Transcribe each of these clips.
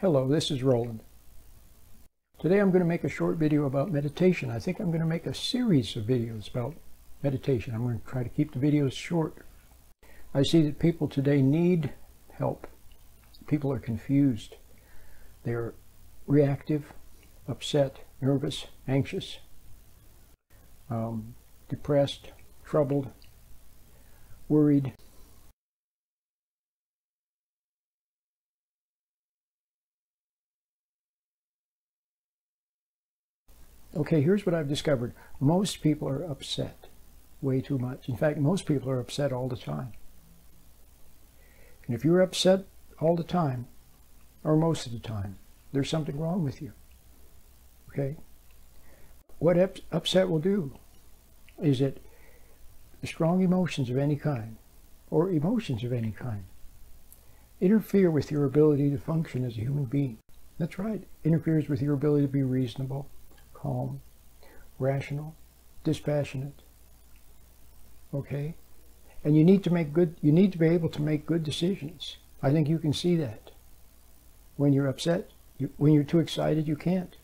Hello, this is Roland. Today I'm going to make a short video about meditation. I think I'm going to make a series of videos about meditation. I'm going to try to keep the videos short. I see that people today need help. People are confused. They're reactive, upset, nervous, anxious, depressed, troubled, worried. Okay, here's what I've discovered. Most people are upset way too much. In fact, most people are upset all the time. And if you're upset all the time, or most of the time, there's something wrong with you. Okay? What upset will do is that strong emotions of any kind, or emotions of any kind, interfere with your ability to function as a human being. That's right. Interferes with your ability to be reasonable, calm, rational, dispassionate. Okay? And you need to be able to make good decisions. I think you can see that. When you're upset, when you're too excited, you can't.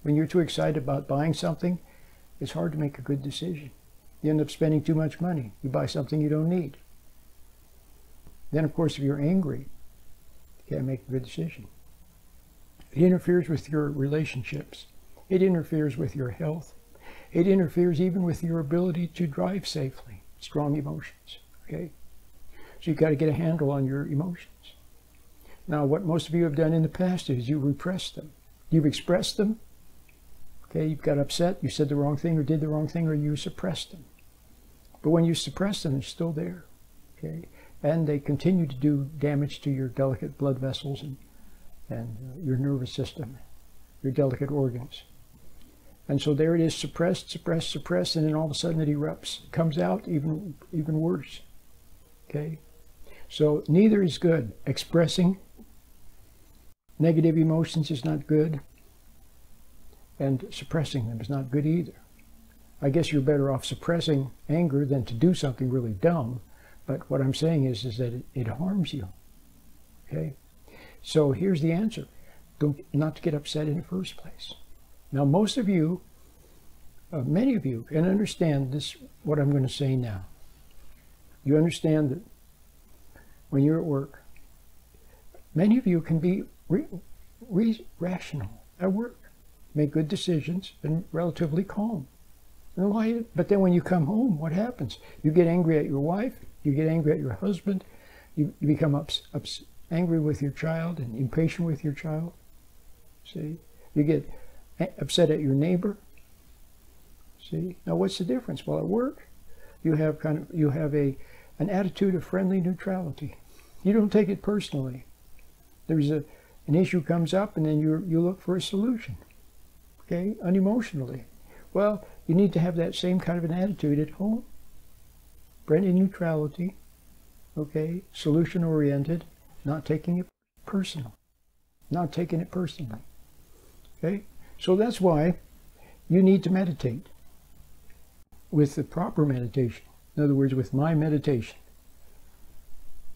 When you're too excited about buying something, it's hard to make a good decision. You end up spending too much money. You buy something you don't need. Then, of course, if you're angry, you can't make a good decision. It interferes with your relationships. It interferes with your health. It interferes even with your ability to drive safely. Strong emotions, okay? So you've got to get a handle on your emotions. Now, what most of you have done in the past is you repressed them. You've expressed them, okay? You've got upset, you said the wrong thing or did the wrong thing, or you suppressed them. But when you suppress them, they're still there, okay? And they continue to do damage to your delicate blood vessels and your nervous system, your delicate organs. And so there it is, suppressed, suppressed, suppressed, and then all of a sudden it erupts. It comes out even worse. Okay? So neither is good. Expressing negative emotions is not good, and suppressing them is not good either. I guess you're better off suppressing anger than to do something really dumb, but what I'm saying is that it harms you. Okay? So here's the answer. Not to get upset in the first place. Now, most of you, many of you can understand this, what I'm going to say now. You understand that when you're at work, many of you can be rational at work, make good decisions, and relatively calm. But then when you come home, what happens? You get angry at your wife, you get angry at your husband, you become angry with your child and impatient with your child. See? You get upset at your neighbor. See? Now what's the difference? Well, at work, you have an attitude of friendly neutrality. You don't take it personally. There's an issue comes up and then you look for a solution. Okay? Unemotionally. Well, you need to have that same kind of an attitude at home. Friendly neutrality. Okay? Solution oriented, not taking it personal. Not taking it personally. Okay? So that's why you need to meditate with the proper meditation. In other words, with my meditation.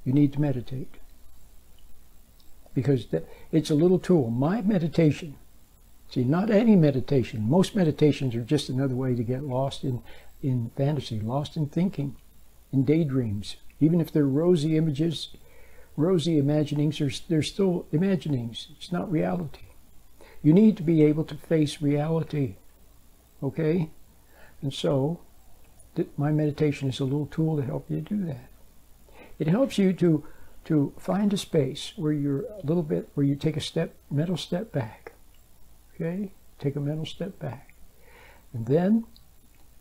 You need to meditate. Because it's a little tool. My meditation. See, not any meditation. Most meditations are just another way to get lost in fantasy, lost in thinking, in daydreams. Even if they're rosy images, rosy imaginings, they're still imaginings. It's not reality. You need to be able to face reality, okay? And so, my meditation is a little tool to help you do that. It helps you to find a space where you're where you take a mental step back, okay? Take a mental step back. And then,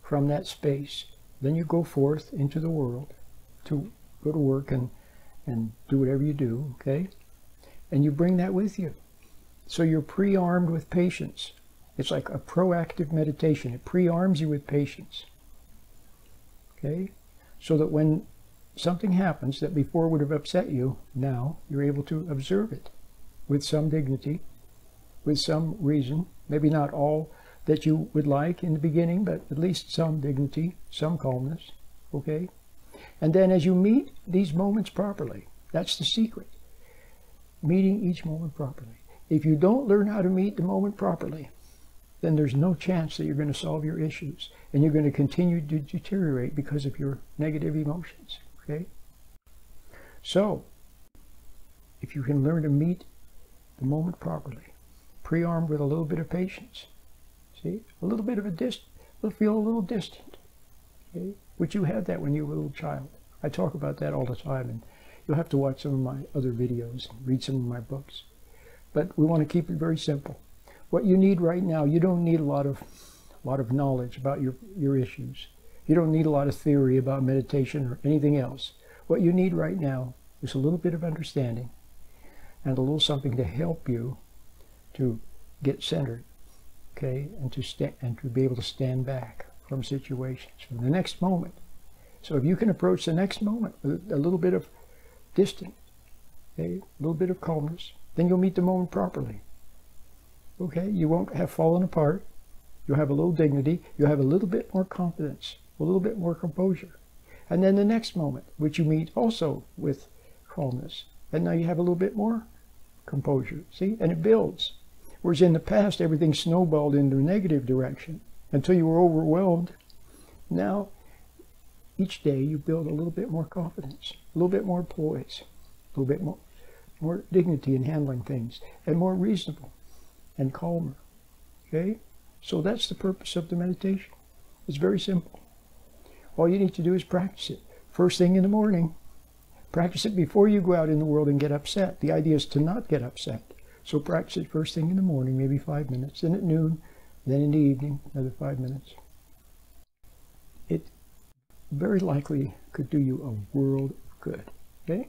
from that space, then you go forth into the world to go to work and do whatever you do, okay? And you bring that with you. So you're pre-armed with patience. It's like a proactive meditation. It pre-arms you with patience. Okay? So that when something happens that before would have upset you, now you're able to observe it with some dignity, with some reason. Maybe not all that you would like in the beginning, but at least some dignity, some calmness. Okay? And then as you meet these moments properly, that's the secret. Meeting each moment properly. If you don't learn how to meet the moment properly, then there's no chance that you're going to solve your issues, and you're going to continue to deteriorate because of your negative emotions. Okay? So, if you can learn to meet the moment properly, pre-armed with a little bit of patience, see, a little bit of you'll feel a little distant. Okay? Which you had that when you were a little child. I talk about that all the time, and you'll have to watch some of my other videos and read some of my books. But we want to keep it very simple. What you need right now, you don't need a lot of knowledge about your issues. You don't need a lot of theory about meditation or anything else. What you need right now is a little bit of understanding and a little something to help you to get centered, okay, and to be able to stand back from situations, from the next moment. So if you can approach the next moment with a little bit of distance, okay, a little bit of calmness, then you'll meet the moment properly. Okay, you won't have fallen apart. You'll have a little dignity. You'll have a little bit more confidence, a little bit more composure. And then the next moment, which you meet also with calmness. And now you have a little bit more composure, see? And it builds. Whereas in the past, everything snowballed in the negative direction until you were overwhelmed. Now, each day you build a little bit more confidence, a little bit more poise, a little bit more dignity in handling things, and more reasonable and calmer. Okay? So that's the purpose of the meditation. It's very simple. All you need to do is practice it. First thing in the morning. Practice it before you go out in the world and get upset. The idea is to not get upset. So practice it first thing in the morning, maybe 5 minutes, then at noon, then in the evening, another 5 minutes. It very likely could do you a world of good. Okay?